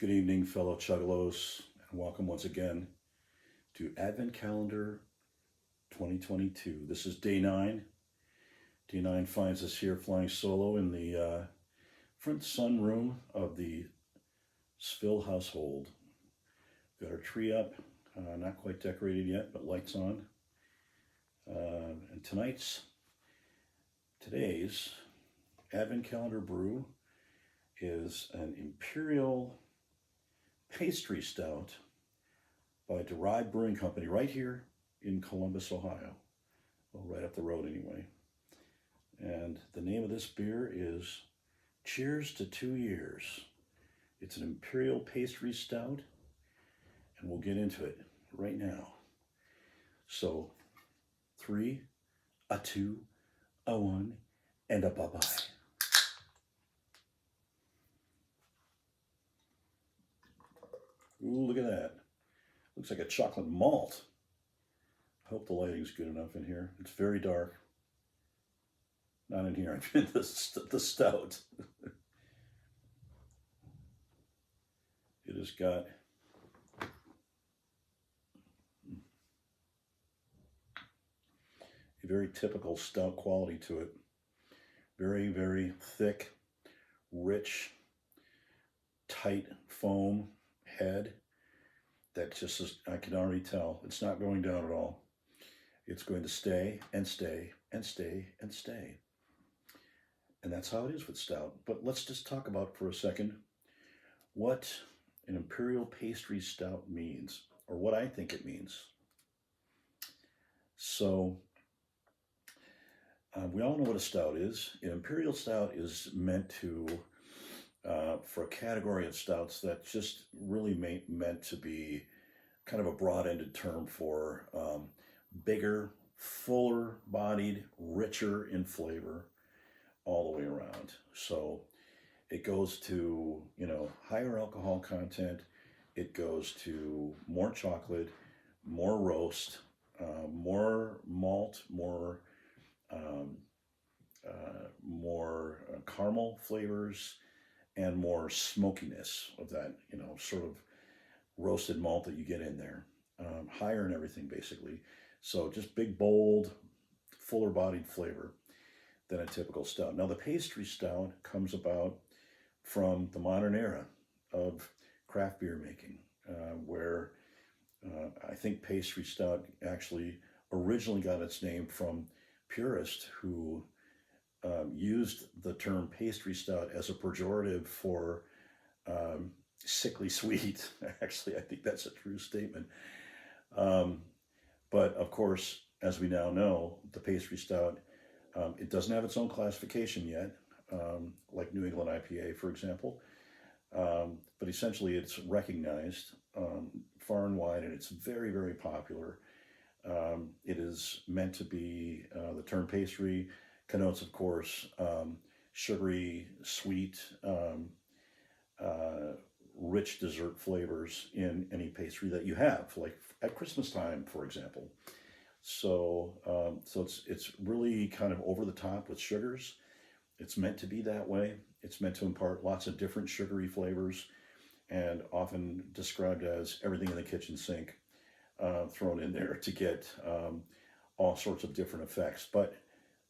Good evening, fellow Chuggalos, and welcome once again to Advent Calendar 2022. This is day 9. Day 9 finds us here flying solo in the front sunroom of the SFIL household. Got our tree up, not quite decorated yet, but lights on. And today's Advent Calendar brew is an Imperial Pastry Stout by Derive Brewing Company right here in Columbus, Ohio. Well, right up the road anyway. And the name of this beer is Cheers to 2 Years. It's an Imperial Pastry Stout, and we'll get into it right now. So, 3, a 2, a 1, and a bye-bye. Ooh, look at that. Looks like a chocolate malt. I hope the lighting's good enough in here. It's very dark. Not in here, I'm in the stout. It has got a very typical stout quality to it. Very, very thick, rich, tight foam head that just is, I can already tell it's not going down at all. It's going to stay and stay and stay and stay. And that's how it is with stout. But let's just talk about for a second what an Imperial Pastry Stout means, or what I think it means. So we all know what a stout is. An Imperial Stout is meant to for a category of stouts that's just really meant to be kind of a broad-ended term for bigger, fuller-bodied, richer in flavor all the way around. So it goes to, higher alcohol content. It goes to more chocolate, more roast, more malt, more caramel flavors, and more smokiness of that, sort of roasted malt that you get in there. Higher in everything, basically. So just big, bold, fuller-bodied flavor than a typical stout. Now, the pastry stout comes about from the modern era of craft beer making, where I think pastry stout actually originally got its name from purists who used the term pastry stout as a pejorative for sickly sweet. Actually, I think that's a true statement. But of course, as we now know, the pastry stout, it doesn't have its own classification yet, like New England IPA, for example. But essentially, it's recognized far and wide, and it's very, very popular. It is meant to be, the term pastry connotes, of course, sugary, sweet, rich dessert flavors in any pastry that you have, like at Christmas time, for example. So, it's really kind of over the top with sugars. It's meant to be that way. It's meant to impart lots of different sugary flavors, and often described as everything in the kitchen sink thrown in there to get all sorts of different effects. But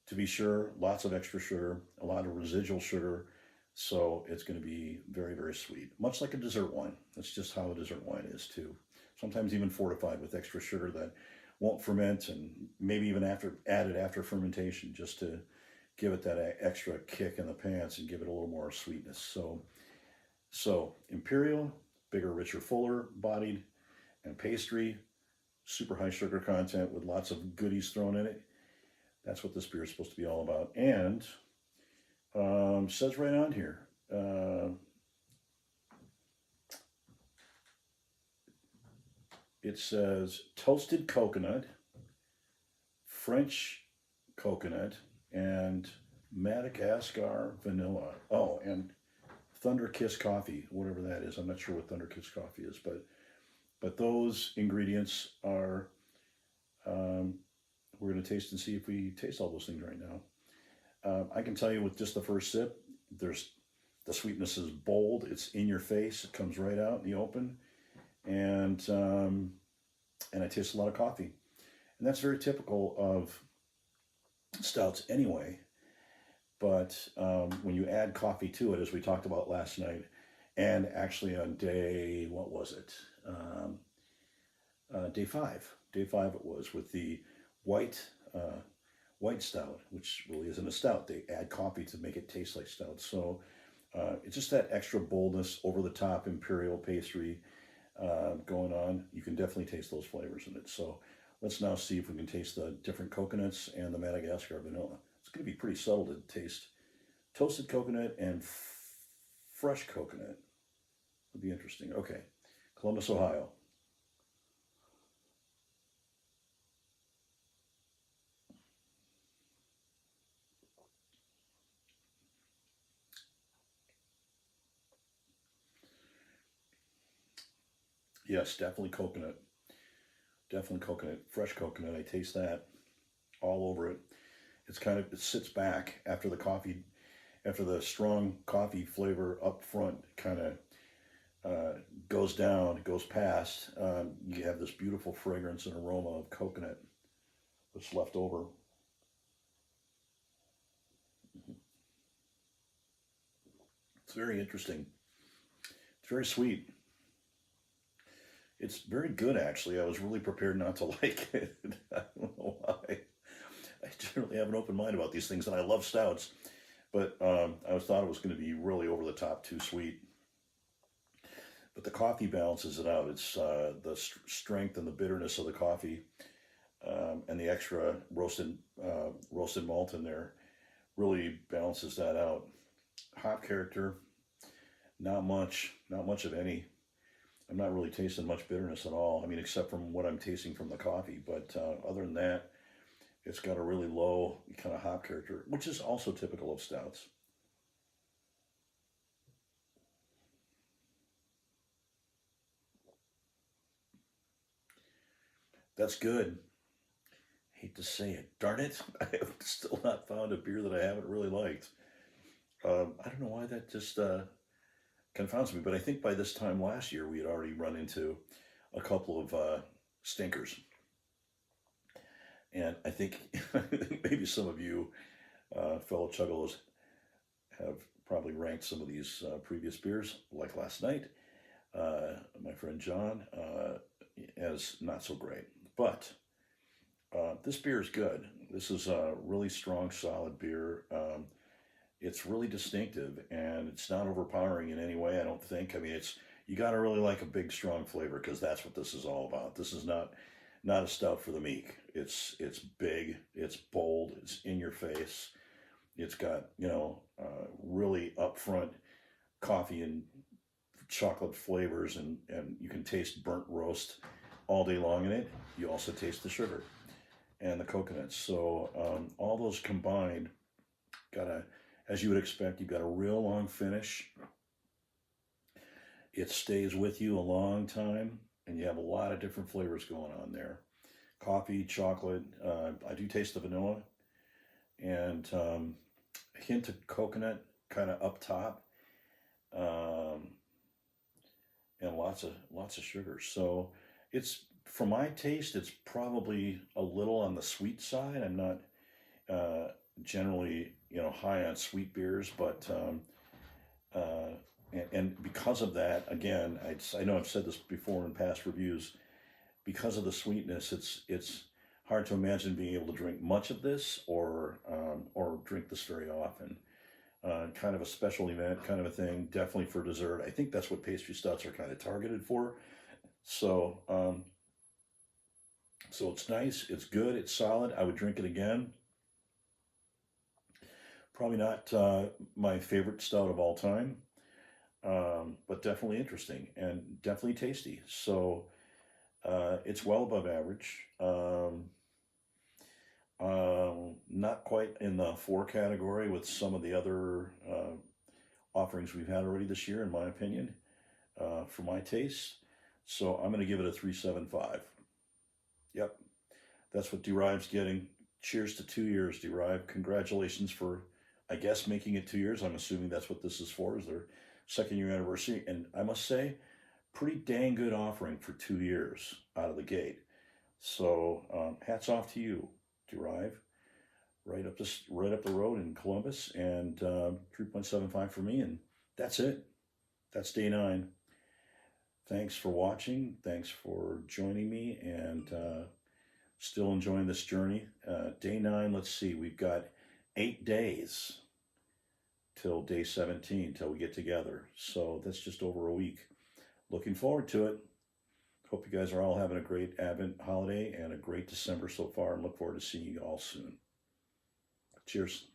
to be sure, lots of extra sugar, a lot of residual sugar, so it's going to be very, very sweet. Much like a dessert wine. That's just how a dessert wine is too. Sometimes even fortified with extra sugar that won't ferment, and maybe even added after fermentation, just to give it that extra kick in the pants and give it a little more sweetness. So Imperial, bigger, richer, fuller bodied, and pastry, super high sugar content with lots of goodies thrown in it. That's what this beer is supposed to be all about. And says right on here, it says toasted coconut, French coconut, and Madagascar vanilla. Oh, and Thunder Kiss coffee, whatever that is. I'm not sure what Thunder Kiss coffee is, but those ingredients are, we're going to taste and see if we taste all those things right now. I can tell you with just the first sip, there's The sweetness is bold. It's in your face. It comes right out in the open, and I taste a lot of coffee, and that's very typical of stouts anyway. But when you add coffee to it, as we talked about last night, and actually on day, what was it? Day five. Day five it was with the white white stout, which really isn't a stout. They add coffee to make it taste like stout. So it's just that extra boldness, over the top Imperial pastry going on. You can definitely taste those flavors in it. So let's now see if we can taste the different coconuts and the Madagascar vanilla. It's going to be pretty subtle to taste toasted coconut and fresh coconut. Would be interesting. Okay, Columbus, Ohio. Yes, definitely coconut. Definitely coconut. Fresh coconut. I taste that all over it. It's kind of, it sits back after the coffee, after the strong coffee flavor up front kind of goes down, goes past. You have this beautiful fragrance and aroma of coconut that's left over. It's very interesting. It's very sweet. It's very good, actually. I was really prepared not to like it. I don't know why. I generally have an open mind about these things, and I love stouts, but I thought it was going to be really over the top, too sweet. But the coffee balances it out. It's the strength and the bitterness of the coffee, and the extra roasted malt in there really balances that out. Hop character, not much of any. I'm not really tasting much bitterness at all. I mean, except from what I'm tasting from the coffee. But other than that, it's got a really low kind of hop character, which is also typical of stouts. That's good. Hate to say it. Darn it. I have still not found a beer that I haven't really liked. I don't know why that just confounds me, but I think by this time last year we had already run into a couple of stinkers. And I think maybe some of you fellow Chuggalos have probably ranked some of these previous beers, like last night. My friend John, as not so great. But this beer is good. This is a really strong, solid beer. It's really distinctive, and it's not overpowering in any way, I don't think. I mean, it's, you got to really like a big, strong flavor, because that's what this is all about. This is not a stout for the meek. It's big, it's bold, it's in your face. It's got, really upfront coffee and chocolate flavors, and you can taste burnt roast all day long in it. You also taste the sugar and the coconuts. So all those combined, got a, as you would expect, you've got a real long finish. It stays with you a long time, and you have a lot of different flavors going on there. Coffee, chocolate. I do taste the vanilla, and a hint of coconut, kind of up top, and lots of sugar. So it's, for my taste, it's probably a little on the sweet side. I'm not generally high on sweet beers, but and because of that, again, I know I've said this before in past reviews, because of the sweetness, it's hard to imagine being able to drink much of this, or drink this very often. Kind of a special event, kind of a thing, definitely for dessert. I think that's what pastry stouts are kind of targeted for. So so it's nice, it's good, it's solid. I would drink it again. Probably not my favorite stout of all time, but definitely interesting and definitely tasty. So it's well above average. Not quite in the 4 category with some of the other offerings we've had already this year, in my opinion, for my taste. So I'm going to give it a 3.75. Yep, that's what Derive's getting. Cheers to 2 years, Derive. Congratulations for I guess making it 2 years. I'm assuming that's what this is for, is their second year anniversary. And I must say, pretty dang good offering for 2 years out of the gate. So hats off to you, Derive. Right up the road in Columbus, and 3.75 for me, and that's it. That's day 9. Thanks for watching. Thanks for joining me, and still enjoying this journey. Day 9. Let's see. We've got 8 days till day 17 till we get together. So that's just over a week. Looking forward to it. Hope you guys are all having a great Advent holiday and a great December so far, and look forward to seeing you all soon. Cheers.